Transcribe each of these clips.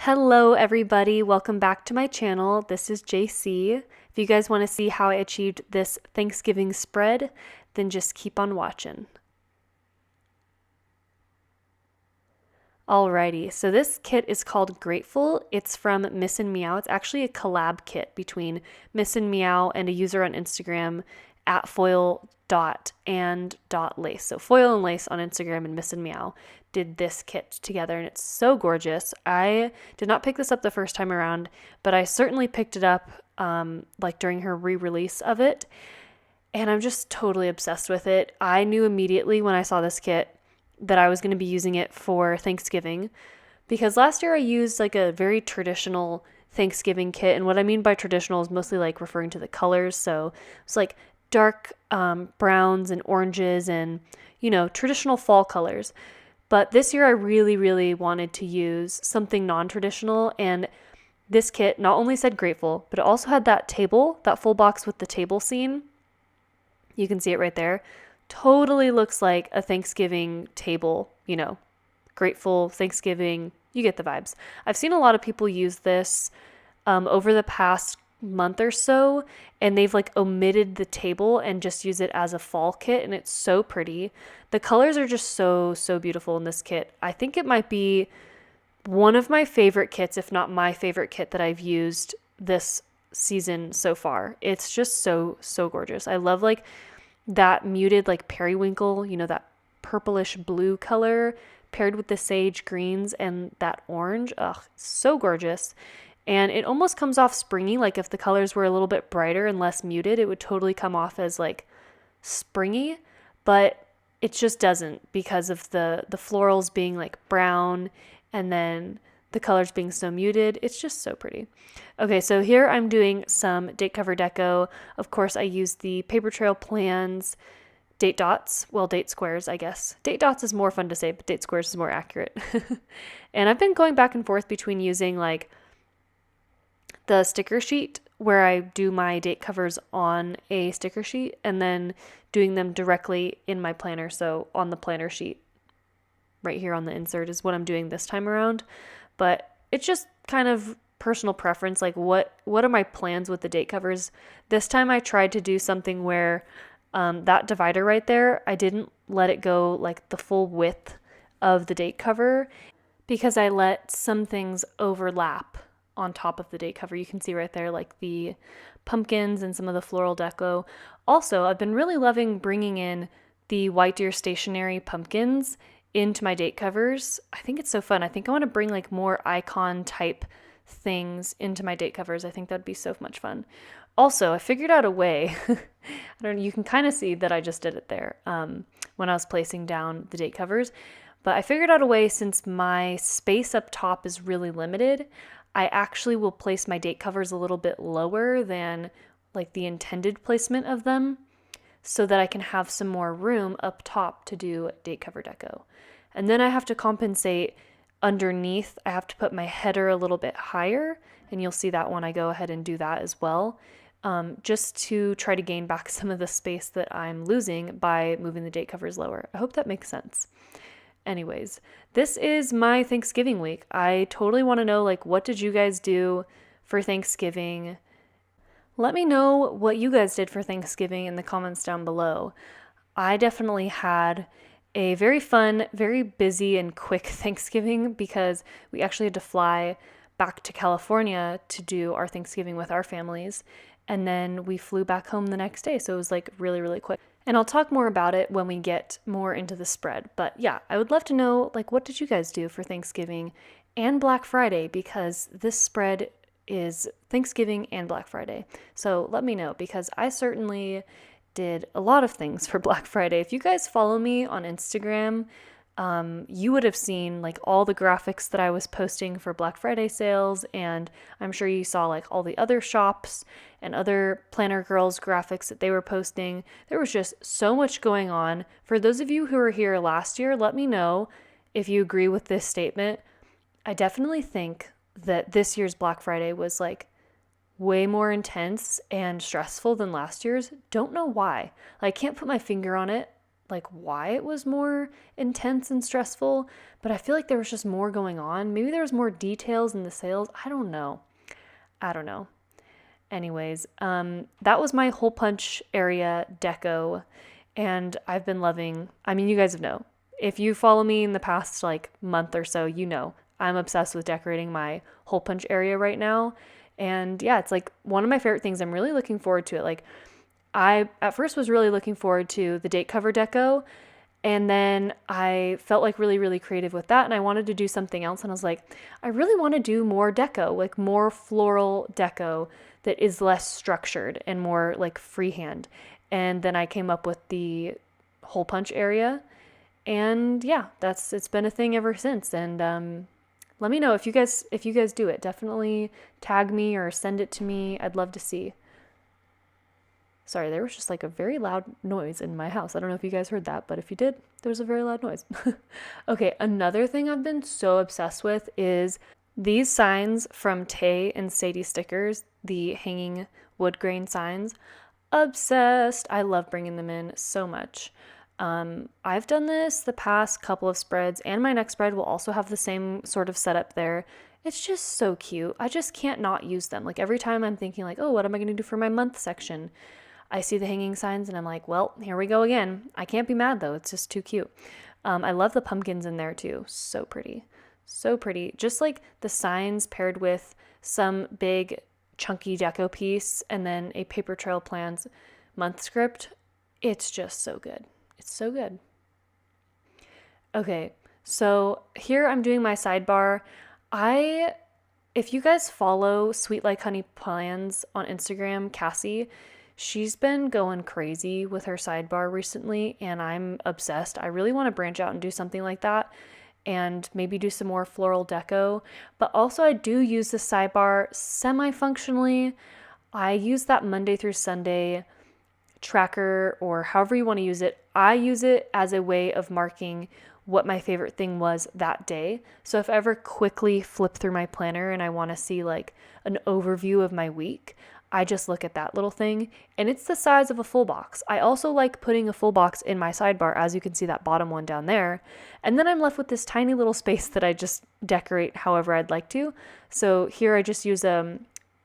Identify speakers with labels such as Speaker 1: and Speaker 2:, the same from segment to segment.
Speaker 1: Hello everybody, welcome back to my channel. This is JC. If you guys want to see how I achieved this Thanksgiving spread, then just keep on watching. Alrighty, so this kit is called Grateful. It's from Miss and Meow. It's actually a collab kit between Miss and Meow and a user on Instagram at foil.and.lace. So Foil and Lace on Instagram and Miss and Meow did this kit together, and it's so gorgeous. I did not pick this up the first time around, but I certainly picked it up like during her re-release of it, and I'm just totally obsessed with it. I knew immediately when I saw this kit that I was going to be using it for Thanksgiving, because last year I used like a very traditional Thanksgiving kit, and what I mean by traditional is mostly like referring to the colors. So it's like dark browns and oranges and, traditional fall colors. But this year I really, really wanted to use something non-traditional, and this kit not only said Grateful, but it also had that table, that full box with the table scene. You can see it right there. Totally looks like a Thanksgiving table, Grateful Thanksgiving. You get the vibes. I've seen a lot of people use this over the past month or so, and they've like omitted the table and just use it as a fall kit, and it's so pretty. The colors are just so beautiful in this kit. I think it might be one of my favorite kits, if not my favorite kit that I've used this season so far. It's just so gorgeous. I love like that muted like periwinkle, that purplish blue color paired with the sage greens and that orange. Ugh, so gorgeous. And it almost comes off springy. Like if the colors were a little bit brighter and less muted, it would totally come off as like springy, but it just doesn't because of the florals being like brown and then the colors being so muted. It's just so pretty. Okay, so here I'm doing some date cover deco. Of course, I used the paper trail plans, date dots, well, date squares, I guess. Date dots is more fun to say, but date squares is more accurate. And I've been going back and forth between using like the sticker sheet where I do my date covers on a sticker sheet and then doing them directly in my planner. So on the planner sheet right here on the insert is what I'm doing this time around. But it's just kind of personal preference. Like what are my plans with the date covers? This time I tried to do something where that divider right there, I didn't let it go like the full width of the date cover because I let some things overlap on top of the date cover. You can see right there like the pumpkins and some of the floral deco. Also, I've been really loving bringing in the White Deer stationery pumpkins into my date covers. I think it's so fun. I think I want to bring like more icon type things into my date covers. I think that'd be so much fun. Also, I figured out a way. I don't know, you can kind of see that I just did it there when I was placing down the date covers. But I figured out a way, since my space up top is really limited, I actually will place my date covers a little bit lower than like the intended placement of them so that I can have some more room up top to do date cover deco. And then I have to compensate underneath. I have to put my header a little bit higher, and you'll see that when I go ahead and do that as well, just to try to gain back some of the space that I'm losing by moving the date covers lower. I hope that makes sense. Anyways, this is my Thanksgiving week. I totally want to know, like, what did you guys do for Thanksgiving? Let me know what you guys did for Thanksgiving in the comments down below. I definitely had a very fun, very busy and quick Thanksgiving because we actually had to fly back to California to do our Thanksgiving with our families. And then we flew back home the next day. So it was like really, really quick. And I'll talk more about it when we get more into the spread. But yeah, I would love to know, like, what did you guys do for Thanksgiving and Black Friday? Because this spread is Thanksgiving and Black Friday. So let me know, because I certainly did a lot of things for Black Friday. If you guys follow me on Instagram, you would have seen like all the graphics that I was posting for Black Friday sales, and I'm sure you saw like all the other shops and other planner girls graphics that they were posting. There was just so much going on. For those of you who were here last year, let me know if you agree with this statement. I definitely think that this year's Black Friday was like way more intense and stressful than last year's. Don't know why. Like, I can't put my finger on it. like why it was more intense and stressful, but I feel like there was just more going on. Maybe there was more details in the sales. I don't know. Anyways, that was my hole punch area deco, and I've been loving, I mean, you guys know, if you follow me in the past like month or so, you know, I'm obsessed with decorating my hole punch area right now. And yeah, it's like one of my favorite things. I'm really looking forward to it. Like I at first was really looking forward to the date cover deco, and then I felt like really, really creative with that. And I wanted to do something else. And I was like, I really want to do more deco, like more floral deco that is less structured and more like freehand. And then I came up with the hole punch area. And yeah, it's been a thing ever since. And let me know if you guys do it. Definitely tag me or send it to me. I'd love to see. Sorry, there was just like a very loud noise in my house. I don't know if you guys heard that, but if you did, there was a very loud noise. Okay, another thing I've been so obsessed with is these signs from Tay and Sadie Stickers, the hanging wood grain signs. Obsessed. I love bringing them in so much. I've done this the past couple of spreads, and my next spread will also have the same sort of setup there. It's just so cute. I just can't not use them. Like every time I'm thinking like, oh, what am I going to do for my month section? I see the hanging signs and I'm like, well, here we go again. I can't be mad though. It's just too cute. I love the pumpkins in there too. So pretty. So pretty. Just like the signs paired with some big chunky deco piece and then a paper trail plans month script. It's just so good. It's so good. Okay, so here I'm doing my sidebar. If you guys follow Sweet Like Honey Plans on Instagram, Cassie, she's been going crazy with her sidebar recently, and I'm obsessed. I really want to branch out and do something like that and maybe do some more floral deco. But also I do use the sidebar semi-functionally. I use that Monday through Sunday tracker, or however you want to use it. I use it as a way of marking what my favorite thing was that day. So if I ever quickly flip through my planner and I want to see like an overview of my week, I just look at that little thing, and it's the size of a full box. I also like putting a full box in my sidebar, as you can see that bottom one down there. And then I'm left with this tiny little space that I just decorate however I'd like to. So here I just use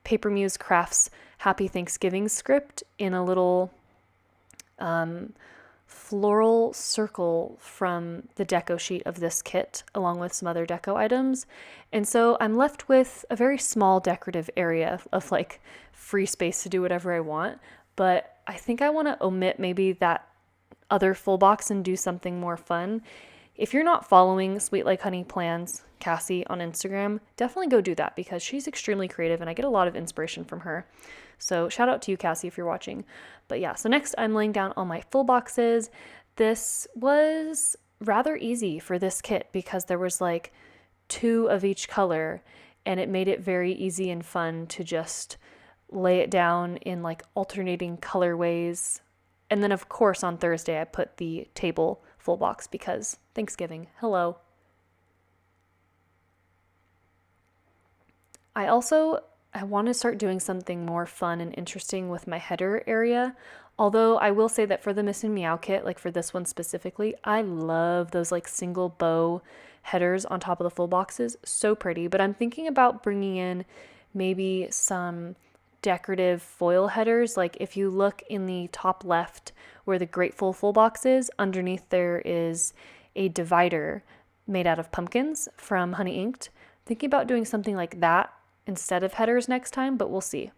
Speaker 1: Paper Muse Crafts Happy Thanksgiving script in a little floral circle from the deco sheet of this kit, along with some other deco items. And so I'm left with a very small decorative area of like free space to do whatever I want. But I think I want to omit maybe that other full box and do something more fun. If you're not following Sweet Like Honey Plans, Cassie, on Instagram, definitely go do that because she's extremely creative and I get a lot of inspiration from her. So shout out to you, Cassie, if you're watching. But yeah, so next I'm laying down all my full boxes. This was rather easy for this kit because there was like 2 of each color, and it made it very easy and fun to just lay it down in like alternating colorways. And then of course on Thursday I put the table full box because Thanksgiving. Hello. I want to start doing something more fun and interesting with my header area. Although I will say that for the Miss and Meow kit, like for this one specifically, I love those like single bow headers on top of the full boxes. So pretty. But I'm thinking about bringing in maybe some decorative foil headers. Like if you look in the top left where the Grateful full box is, underneath there is a divider made out of pumpkins from Honey Inked. Thinking about doing something like that instead of headers next time, but we'll see.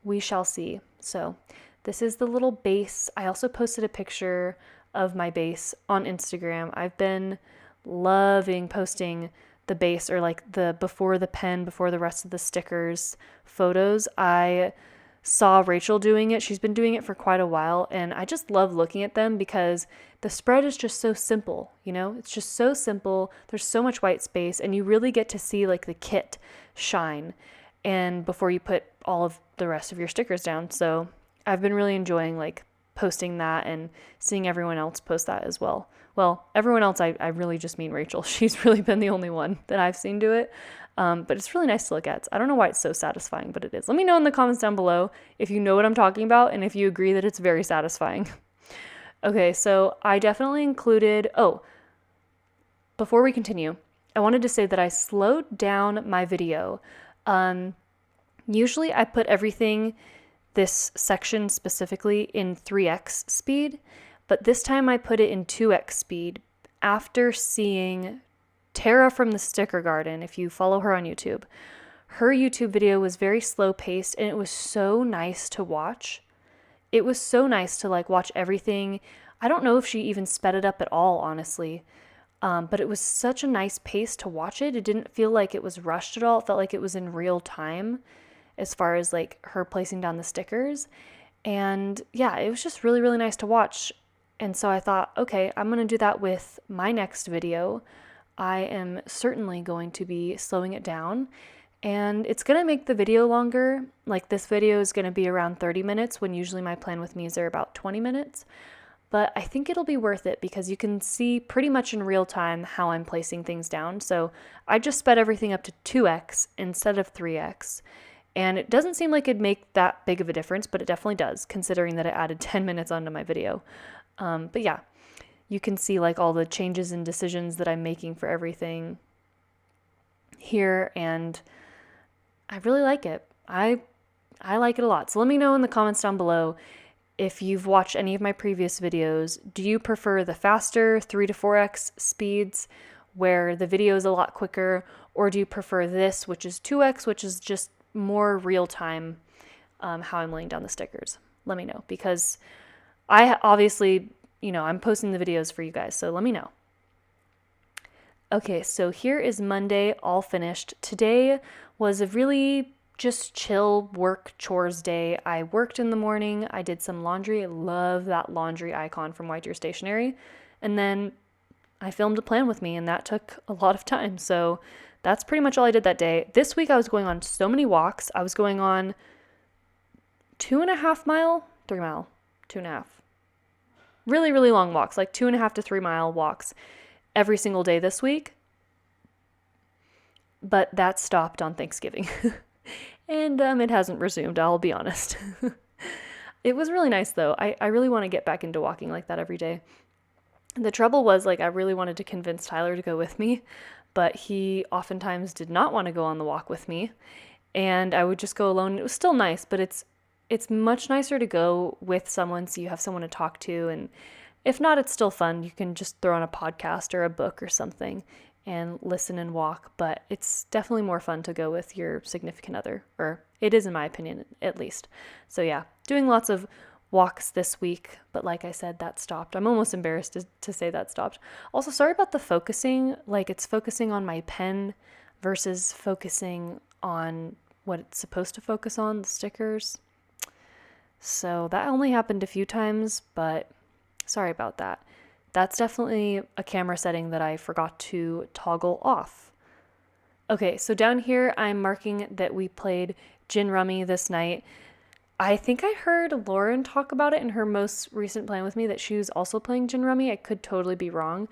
Speaker 1: We shall see. So this is the little base. I also posted a picture of my base on Instagram. I've been loving posting the base, or like the before the pen, before the rest of the stickers photos. I saw Rachel doing it. She's been doing it for quite a while, and I just love looking at them because the spread is just so simple, you know? It's just so simple. There's so much white space, and you really get to see like the kit shine and before you put all of the rest of your stickers down. So I've been really enjoying like posting that and seeing everyone else post that as well. Well, everyone else, I really just mean Rachel. She's really been the only one that I've seen do it. But it's really nice to look at. I don't know why it's so satisfying, but it is. Let me know in the comments down below if you know what I'm talking about and if you agree that it's very satisfying. Okay, so I definitely included, before we continue, I wanted to say that I slowed down my video. Usually I put everything, this section specifically, in 3x speed, but this time I put it in 2x speed after seeing Tara from the Sticker Garden. If you follow her on YouTube, her YouTube video was very slow paced and it was so nice to watch. It was so nice to like watch everything. I don't know if she even sped it up at all, honestly. But it was such a nice pace to watch it. It didn't feel like it was rushed at all. It felt like it was in real time as far as like her placing down the stickers. And yeah, it was just really, really nice to watch. And so I thought, okay, I'm going to do that with my next video. I am certainly going to be slowing it down. And it's going to make the video longer. Like this video is going to be around 30 minutes when usually my plan with Mews are about 20 minutes. But I think it'll be worth it because you can see pretty much in real time how I'm placing things down. So I just sped everything up to 2x instead of 3x. And it doesn't seem like it'd make that big of a difference, but it definitely does, considering that it added 10 minutes onto my video. But yeah, you can see like all the changes and decisions that I'm making for everything here, and I really like it. I like it a lot. So let me know in the comments down below if you've watched any of my previous videos. Do you prefer the faster 3 to 4x speeds where the video is a lot quicker, or do you prefer this, which is 2x, which is just more real time, how I'm laying down the stickers? Let me know, because I obviously, I'm posting the videos for you guys, so let me know. Okay, so here is Monday, all finished. Today was a really just chill work chores day. I worked in the morning. I did some laundry. I love that laundry icon from White Deer Stationery. And then I filmed a plan with me, and that took a lot of time. So that's pretty much all I did that day. This week I was going on so many walks. I was going on 2.5 mile, 3 mile, 2.5. Really, really long walks, like 2.5 to 3 mile walks every single day this week. But that stopped on Thanksgiving. And it hasn't resumed, I'll be honest. It was really nice though. I really want to get back into walking like that every day. The trouble was, like, I really wanted to convince Tyler to go with me, but he oftentimes did not want to go on the walk with me, and I would just go alone. It was still nice, but it's much nicer to go with someone so you have someone to talk to, and if not, it's still fun. You can just throw on a podcast or a book or something and listen and walk, but it's definitely more fun to go with your significant other, or it is in my opinion, at least. So yeah, doing lots of walks this week, but like I said, that stopped. I'm almost embarrassed to say that stopped. Also, sorry about the focusing. Like, it's focusing on my pen versus focusing on what it's supposed to focus on, the stickers. So that only happened a few times, but sorry about that. That's definitely a camera setting that I forgot to toggle off. Okay, so down here I'm marking that we played Gin Rummy this night. I think I heard Lauren talk about it in her most recent plan with me, that she was also playing Gin Rummy. I could totally be wrong.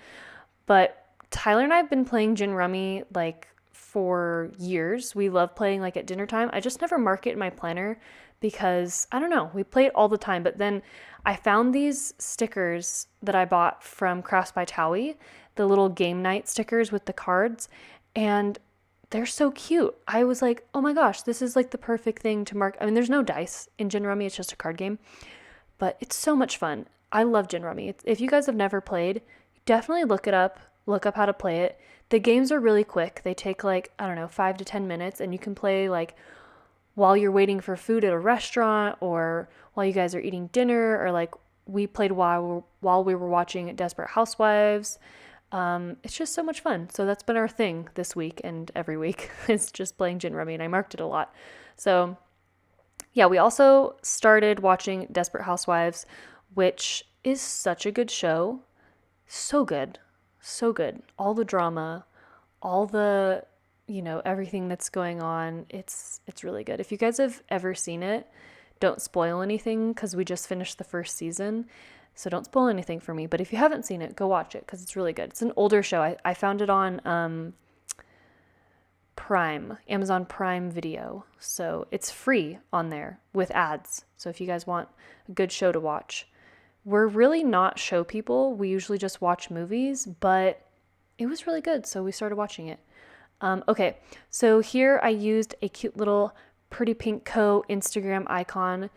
Speaker 1: But Tyler and I have been playing Gin Rummy like for years. We love playing like at dinner time. I just never mark it in my planner because, I don't know, we play it all the time. But then I found these stickers that I bought from Crafts by Towie, the little game night stickers with the cards, and they're so cute. I was like, oh my gosh, this is like the perfect thing to mark. I mean, there's no dice in Gin Rummy, it's just a card game, but it's so much fun. I love Gin Rummy. If you guys have never played, definitely look up how to play it. The games are really quick. They take like, I don't know, 5 to 10 minutes, and you can play like while you're waiting for food at a restaurant, or while you guys are eating dinner, or like we played while we were watching Desperate Housewives. It's just so much fun. So that's been our thing this week and every week. It's just playing Gin Rummy, and I marked it a lot. So yeah, we also started watching Desperate Housewives, which is such a good show. So good. So good. All the drama, all the, everything that's going on. It's really good. If you guys have ever seen it, don't spoil anything because we just finished the first season. So don't spoil anything for me. But if you haven't seen it, go watch it because it's really good. It's an older show. I found it on Prime, Amazon Prime Video. So it's free on there with ads. So if you guys want a good show to watch, We're really not show people. We usually just watch movies, but it was really good, so we started watching it. Okay, so here I used a cute little Pretty Pink Co. Instagram icon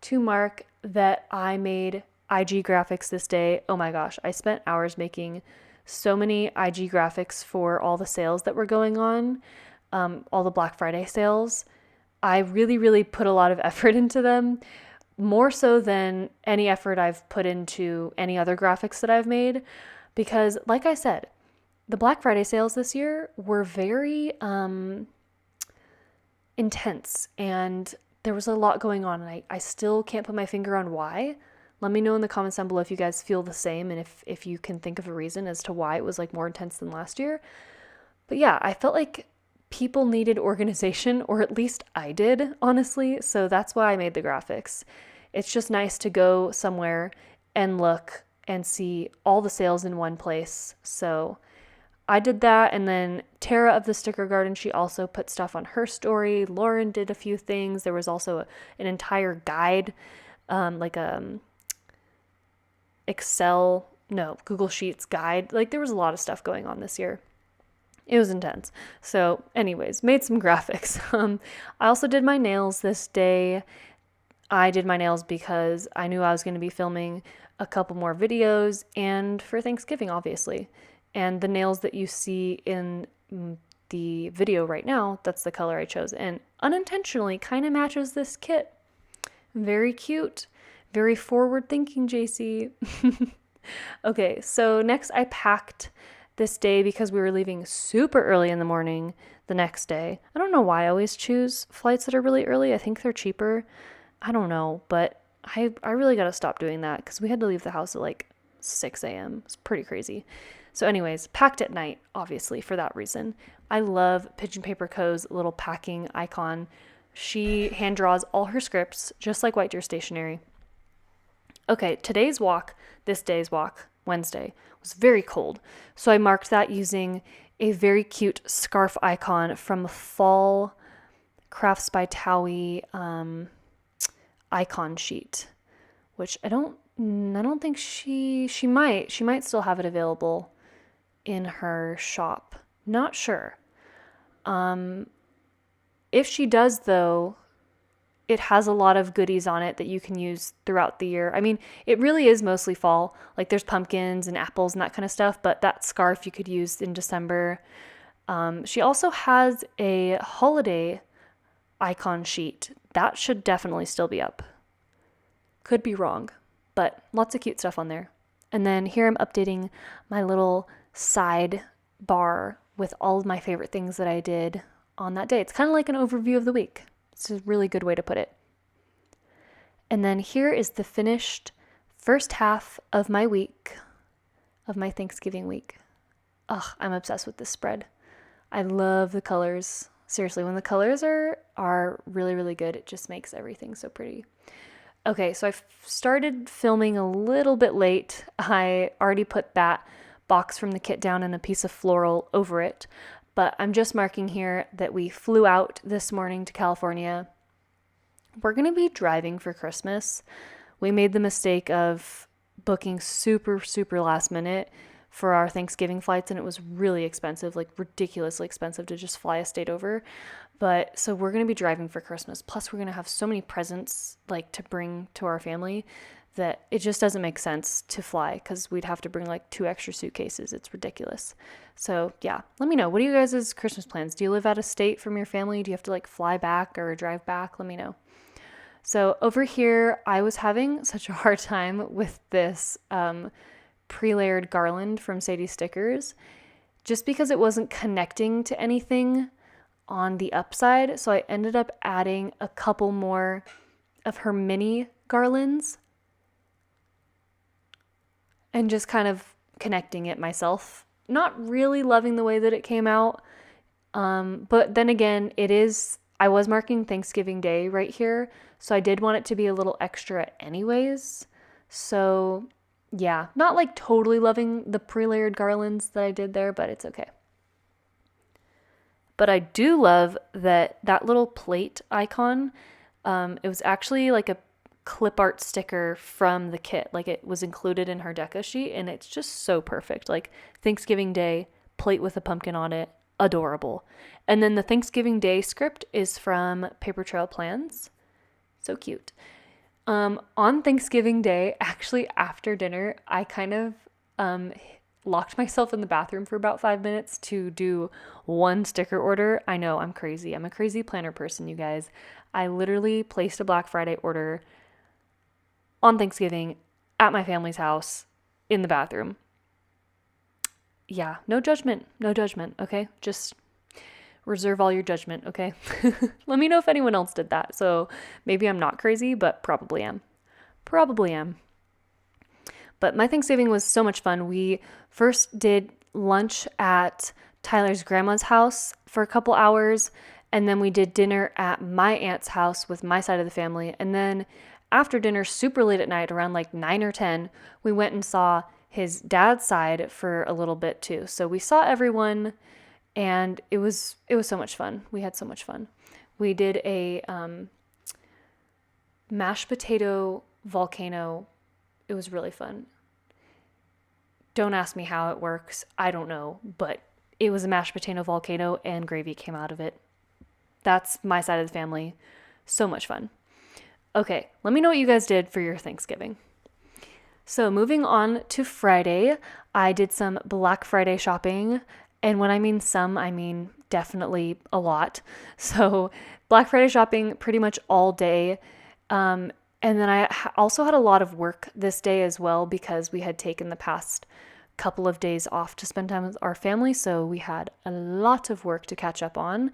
Speaker 1: to mark that I made IG graphics this day. Oh my gosh, I spent hours making so many IG graphics for all the sales that were going on, all the Black Friday sales. I really, really put a lot of effort into them, more so than any effort I've put into any other graphics that I've made. Because, like I said, the Black Friday sales this year were very intense, and there was a lot going on, and I still can't put my finger on why. Let me know in the comments down below if you guys feel the same, and if you can think of a reason as to why it was like more intense than last year. But yeah, I felt like people needed organization, or at least I did, honestly. So that's why I made the graphics. It's just nice to go somewhere and look and see all the sales in one place. So I did that, and then Tara of the Sticker Garden, she also put stuff on her story. Lauren did a few things. There was also an entire guide, like a Google Sheets guide. Like there was a lot of stuff going on this year. It was intense. So anyways, made some graphics. I also did my nails this day. I did my nails because I knew I was going to be filming a couple more videos, and for Thanksgiving, obviously. And the nails that you see in the video right now, that's the color I chose, and unintentionally kind of matches this kit. Very cute. Very forward thinking, JC. Okay, so next I packed this day because we were leaving super early in the morning the next day. I don't know why I always choose flights that are really early. I think they're cheaper. I don't know, but I really got to stop doing that because we had to leave the house at like 6 a.m. It's pretty crazy. So anyways, packed at night, obviously, for that reason. I love Pigeon Paper Co.'s little packing icon. She hand draws all her scripts, just like White Deer Stationery. Okay, this day's walk, Wednesday, was very cold. So I marked that using a very cute scarf icon from Fall Crafts by Towie icon sheet, which I don't think she might still have it available in her shop. Not sure. If she does though, it has a lot of goodies on it that you can use throughout the year. I mean, it really is mostly fall. Like there's pumpkins and apples and that kind of stuff, but that scarf you could use in December. She also has a holiday icon sheet. That should definitely still be up. Could be wrong, but lots of cute stuff on there. And then here I'm updating my little side bar with all of my favorite things that I did on that day. It's kind of like an overview of the week. It's a really good way to put it. And then here is the finished first half of my week, of my Thanksgiving week. Ugh, I'm obsessed with this spread. I love the colors. Seriously, when the colors are really, really good, it just makes everything so pretty. Okay, so I started filming a little bit late. I already put that box from the kit down and a piece of floral over it, but I'm just marking here that we flew out this morning to California. We're going to be driving for Christmas. We made the mistake of booking super, super last minute for our Thanksgiving flights, and it was really expensive, like ridiculously expensive to just fly a state over. But so we're going to be driving for Christmas. Plus we're going to have so many presents like to bring to our family that it just doesn't make sense to fly because we'd have to bring like 2 extra suitcases. It's ridiculous. So yeah, let me know. What are you guys' Christmas plans? Do you live out of state from your family? Do you have to like fly back or drive back? Let me know. So over here, I was having such a hard time with this pre-layered garland from Sadie Stickers just because it wasn't connecting to anything on the upside. So I ended up adding a couple more of her mini garlands and just kind of connecting it myself. Not really loving the way that it came out. But then again, I was marking Thanksgiving Day right here. So I did want it to be a little extra anyways. So yeah, not like totally loving the pre-layered garlands that I did there, but it's okay. But I do love that little plate icon. It was actually like a clip art sticker from the kit. Like it was included in her deco sheet and it's just so perfect. Like Thanksgiving Day, plate with a pumpkin on it, adorable. And then the Thanksgiving Day script is from Paper Trail Plans. So cute. On Thanksgiving Day, actually after dinner, I kind of locked myself in the bathroom for about 5 minutes to do one sticker order. I know, I'm crazy. I'm a crazy planner person, you guys. I literally placed a Black Friday order on Thanksgiving at my family's house in the bathroom. Yeah, no judgment, okay? Just reserve all your judgment, okay? Let me know if anyone else did that. So maybe I'm not crazy, but probably am. But my Thanksgiving was so much fun. We first did lunch at Tyler's grandma's house for a couple hours, and then we did dinner at my aunt's house with my side of the family. And then after dinner, super late at night, around like 9 or 10, we went and saw his dad's side for a little bit too. So we saw everyone, and it was so much fun. We had so much fun. We did a mashed potato volcano. It was really fun. Don't ask me how it works. I don't know, but it was a mashed potato volcano and gravy came out of it. That's my side of the family. So much fun. Okay, let me know what you guys did for your Thanksgiving. So moving on to Friday, I did some Black Friday shopping. And when I mean some, I mean definitely a lot. So Black Friday shopping pretty much all day. And then I also had a lot of work this day as well because we had taken the past couple of days off to spend time with our family. So we had a lot of work to catch up on.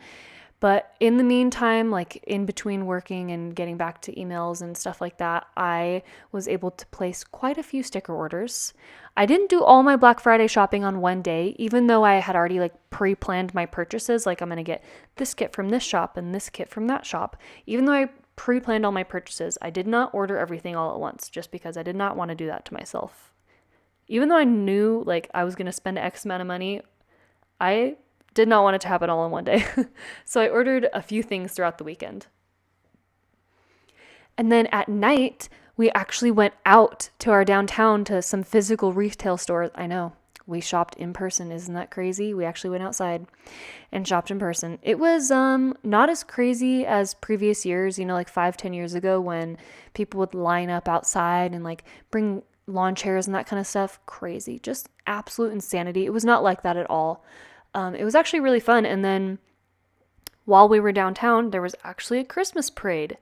Speaker 1: But in the meantime, like in between working and getting back to emails and stuff like that, I was able to place quite a few sticker orders. I didn't do all my Black Friday shopping on one day, even though I had already like pre-planned my purchases. Like I'm going to get this kit from this shop and this kit from that shop. Even though I pre-planned all my purchases, I did not order everything all at once just because I did not want to do that to myself. Even though I knew like I was going to spend X amount of money, I did not want it to happen all in one day. So I ordered a few things throughout the weekend. And then at night, we actually went out to our downtown to some physical retail stores. I know, we shopped in person. Isn't that crazy? We actually went outside and shopped in person. It was not as crazy as previous years, like 5-10 years ago when people would line up outside and like bring lawn chairs and that kind of stuff. Crazy, just absolute insanity. It was not like that at all. It was actually really fun. And then while we were downtown, there was actually a Christmas parade,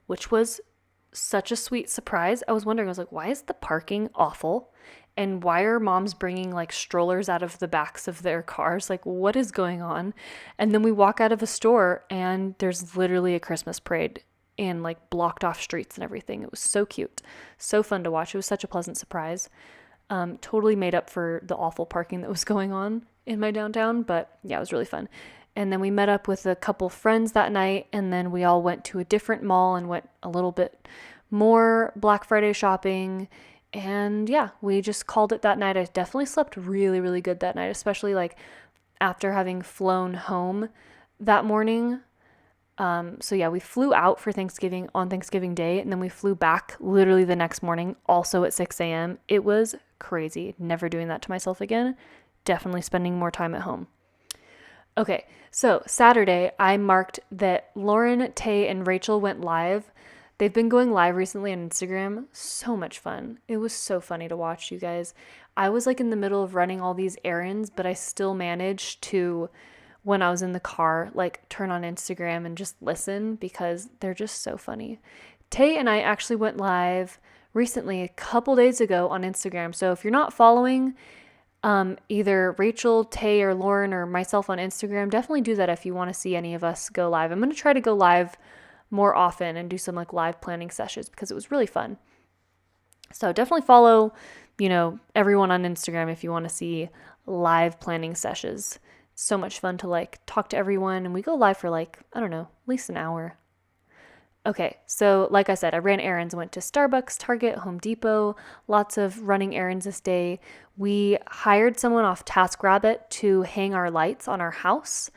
Speaker 1: which was such a sweet surprise. I was wondering, I was like, why is the parking awful? And why are moms bringing like strollers out of the backs of their cars? Like, what is going on? And then we walk out of a store and there's literally a Christmas parade and like blocked off streets and everything. It was so cute, so fun to watch. It was such a pleasant surprise. Totally made up for the awful parking that was going on in my downtown, but yeah, it was really fun. And then we met up with a couple friends that night, and then we all went to a different mall and went a little bit more Black Friday shopping. And yeah, we just called it that night. I definitely slept really, really good that night, especially like after having flown home that morning. So yeah, we flew out for Thanksgiving on Thanksgiving Day, and then we flew back literally the next morning, also at 6 a.m. It was crazy. Never doing that to myself again. Definitely spending more time at home. Okay, so Saturday, I marked that Lauren, Tay, and Rachel went live. They've been going live recently on Instagram. So much fun. It was so funny to watch, you guys. I was like in the middle of running all these errands, but I still managed to, when I was in the car, like turn on Instagram and just listen because they're just so funny. Tay and I actually went live recently, a couple days ago on Instagram. So if you're not following either Rachel, Tay, or Lauren, or myself on Instagram, definitely do that if you want to see any of us go live. I'm going to try to go live more often and do some like live planning sessions because it was really fun. So definitely follow, everyone on Instagram if you want to see live planning sessions. It's so much fun to like talk to everyone, and we go live for like, I don't know, at least an hour. Okay, so like I said, I ran errands, went to Starbucks, Target, Home Depot, lots of running errands this day. We hired someone off TaskRabbit to hang our lights on our house,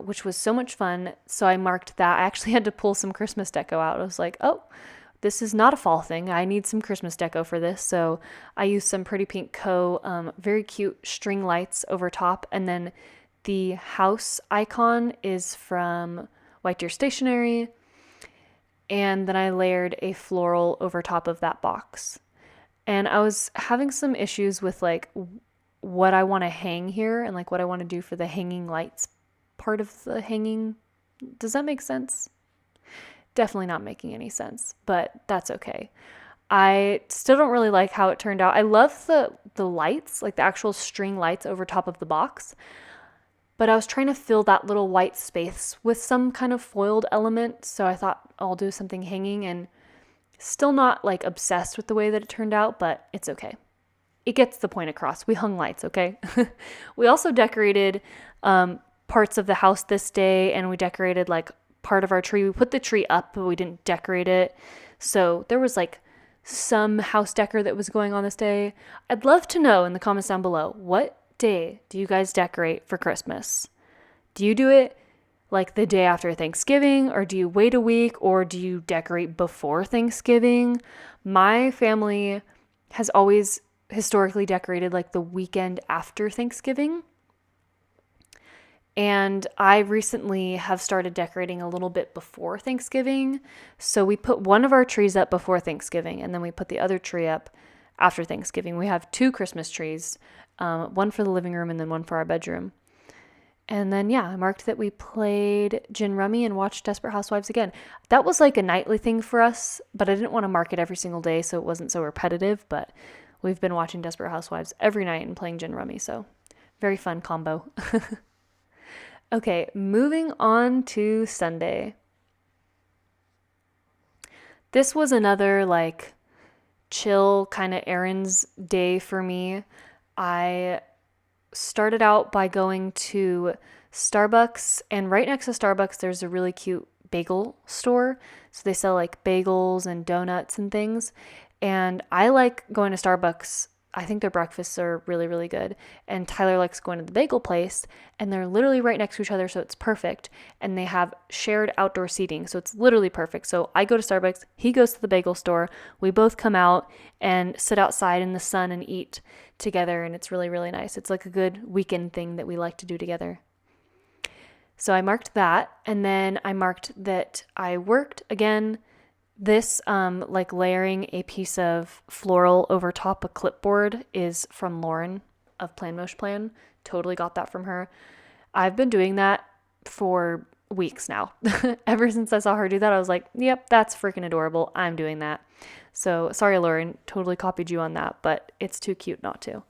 Speaker 1: which was so much fun. So I marked that. I actually had to pull some Christmas deco out. I was like, oh, this is not a fall thing. I need some Christmas deco for this. So I used some Pretty Pink very cute string lights over top. And then the house icon is from White Deer Stationery. And then I layered a floral over top of that box. And I was having some issues with like what I want to hang here and like what I want to do for the hanging lights part of the hanging. Does that make sense? Definitely not making any sense, but that's okay. I still don't really like how it turned out. I love the lights, like the actual string lights over top of the box, but I was trying to fill that little white space with some kind of foiled element, so I thought I'll do something hanging, and still not like obsessed with the way that it turned out, but it's okay. It gets the point across. We hung lights, okay? We also decorated parts of the house this day, and we decorated like part of our tree. We put the tree up, but we didn't decorate it. So there was like some house decor that was going on this day. I'd love to know in the comments down below, what day do you guys decorate for Christmas? Do you do it like the day after Thanksgiving, or do you wait a week, or do you decorate before Thanksgiving? My family has always historically decorated like the weekend after Thanksgiving. And I recently have started decorating a little bit before Thanksgiving. So we put one of our trees up before Thanksgiving, and then we put the other tree up after Thanksgiving. We have 2 Christmas trees, one for the living room and then one for our bedroom. And then, yeah, I marked that we played Gin Rummy and watched Desperate Housewives again. That was like a nightly thing for us, but I didn't want to mark it every single day so it wasn't so repetitive. But we've been watching Desperate Housewives every night and playing Gin Rummy, so very fun combo. Okay, moving on to Sunday. This was another like chill kind of errands day for me. I started out by going to Starbucks, and right next to Starbucks there's a really cute bagel store. So they sell like bagels and donuts and things. And I like going to Starbucks. I think their breakfasts are really, really good. And Tyler likes going to the bagel place, and they're literally right next to each other, so it's perfect. And they have shared outdoor seating, so it's literally perfect. So I go to Starbucks, he goes to the bagel store, we both come out and sit outside in the sun and eat together, and it's really, really nice. It's like a good weekend thing that we like to do together. So I marked that, and then I marked that I worked again. This like layering a piece of floral over top a clipboard is from Lauren of Plan Mosh Plan. Totally got that from her. I've been doing that for weeks now. Ever since I saw her do that, I was like, yep, that's freaking adorable. I'm doing that. So sorry, Lauren, totally copied you on that, but it's too cute not to.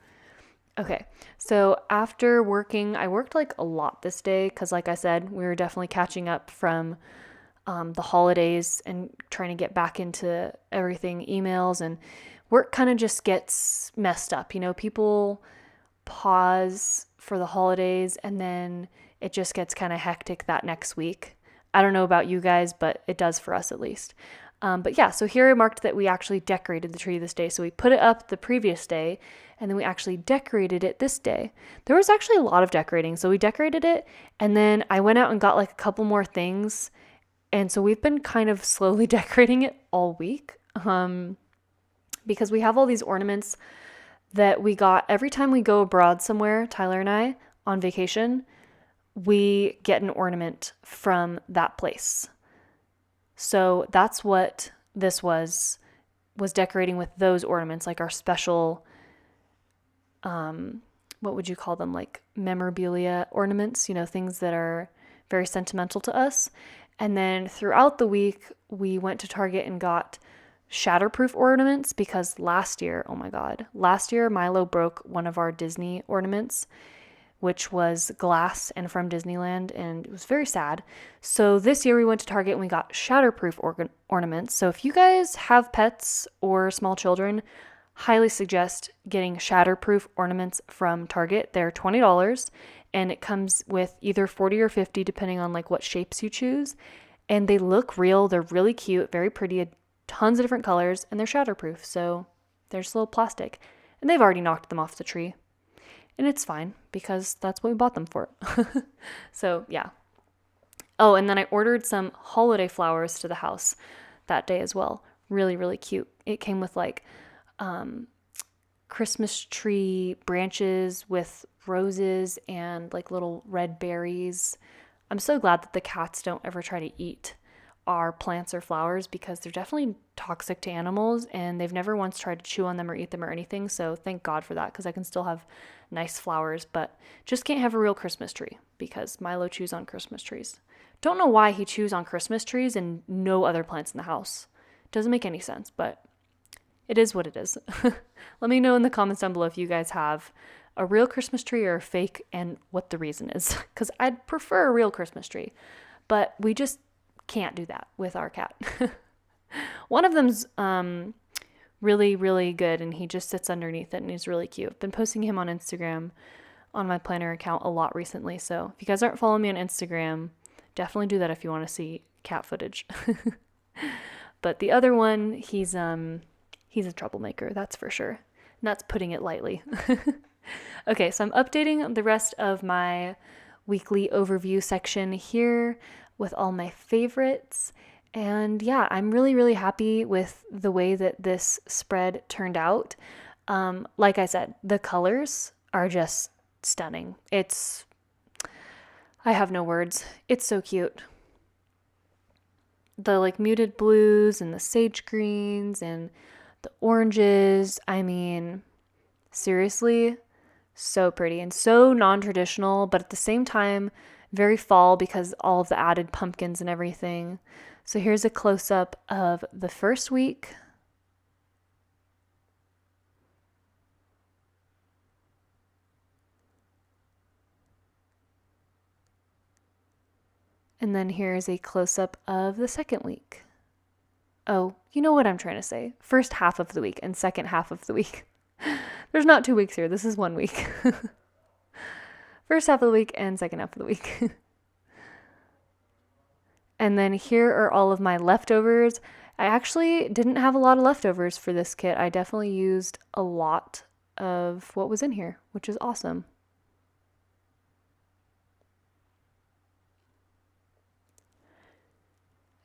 Speaker 1: Okay, so after working, I worked like a lot this day because like I said, we were definitely catching up from the holidays and trying to get back into everything, emails, and work kind of just gets messed up. You know, people pause for the holidays and then it just gets kind of hectic that next week. I don't know about you guys, but it does for us at least. But yeah, so here I marked that we actually decorated the tree this day. So we put it up the previous day and then we actually decorated it this day. There was actually a lot of decorating. So we decorated it and then I went out and got like a couple more things. And so we've been kind of slowly decorating it all week because we have all these ornaments that we got every time we go abroad somewhere, Tyler and I, on vacation, we get an ornament from that place. So that's what this was decorating with those ornaments, like our special, what would you call them? Like memorabilia ornaments, you know, things that are very sentimental to us. And then throughout the week, we went to Target and got shatterproof ornaments because last year Milo broke one of our Disney ornaments, which was glass and from Disneyland, and it was very sad. So this year we went to Target and we got shatterproof ornaments. So if you guys have pets or small children, highly suggest getting shatterproof ornaments from Target. They're $20. And it comes with either 40 or 50 depending on like what shapes you choose. And they look real. They're really cute, very pretty, tons of different colors, and they're shatterproof. So they're just a little plastic. And they've already knocked them off the tree. And it's fine because that's what we bought them for. So yeah. Oh, and then I ordered some holiday flowers to the house that day as well. Really, really cute. It came with like Christmas tree branches with roses and like little red berries. I'm so glad that the cats don't ever try to eat our plants or flowers because they're definitely toxic to animals and they've never once tried to chew on them or eat them or anything. So thank God for that because I can still have nice flowers, but just can't have a real Christmas tree because Milo chews on Christmas trees. Don't know why he chews on Christmas trees and no other plants in the house. Doesn't make any sense, but it is what it is. Let me know in the comments down below if you guys have a real Christmas tree or a fake and what the reason is because I'd prefer a real Christmas tree, but we just can't do that with our cat. One of them's really, really good and he just sits underneath it and he's really cute. I've been posting him on Instagram on my planner account a lot recently. So if you guys aren't following me on Instagram, definitely do that if you want to see cat footage. But the other one, he's a troublemaker, that's for sure. And that's putting it lightly. Okay, so I'm updating the rest of my weekly overview section here with all my favorites. And yeah, I'm really, really happy with the way that this spread turned out. Like I said, the colors are just stunning. I have no words. It's so cute. The like muted blues and the sage greens and the oranges. I mean, seriously, so pretty and so non-traditional, but at the same time, very fall because all of the added pumpkins and everything. So here's a close-up of the first week. And then here's a close-up of the second week. Oh, you know what I'm trying to say. First half of the week and second half of the week. There's not 2 weeks here. This is 1 week. First half of the week and second half of the week. And then here are all of my leftovers. I actually didn't have a lot of leftovers for this kit. I definitely used a lot of what was in here, which is awesome.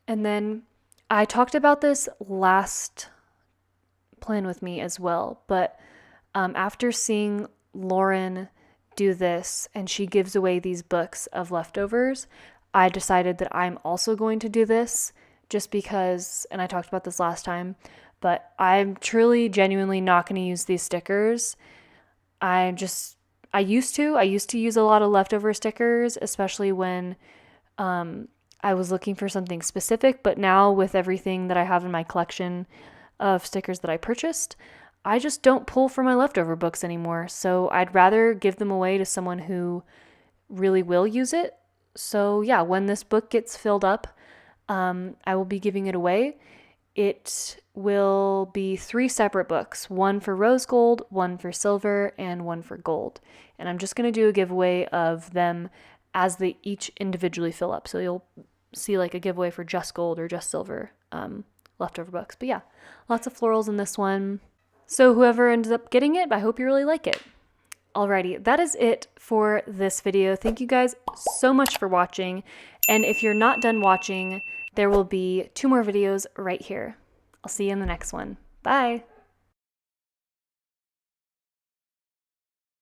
Speaker 1: And then I talked about this last plan with me as well, but after seeing Lauren do this and she gives away these books of leftovers, I decided that I'm also going to do this just because, and I talked about this last time, but I'm truly genuinely not going to use these stickers. I used to use a lot of leftover stickers, especially when I was looking for something specific, but now with everything that I have in my collection of stickers that I purchased, I just don't pull from my leftover books anymore. So I'd rather give them away to someone who really will use it. So yeah, when this book gets filled up, I will be giving it away. It will be 3 separate books, one for rose gold, one for silver, and one for gold. And I'm just going to do a giveaway of them as they each individually fill up. So you'll see like a giveaway for just gold or just silver leftover books. But yeah, lots of florals in this one. So whoever ends up getting it, I hope you really like it. Alrighty, that is it for this video. Thank you guys so much for watching. And if you're not done watching, there will be 2 more videos right here. I'll see you in the next one. Bye!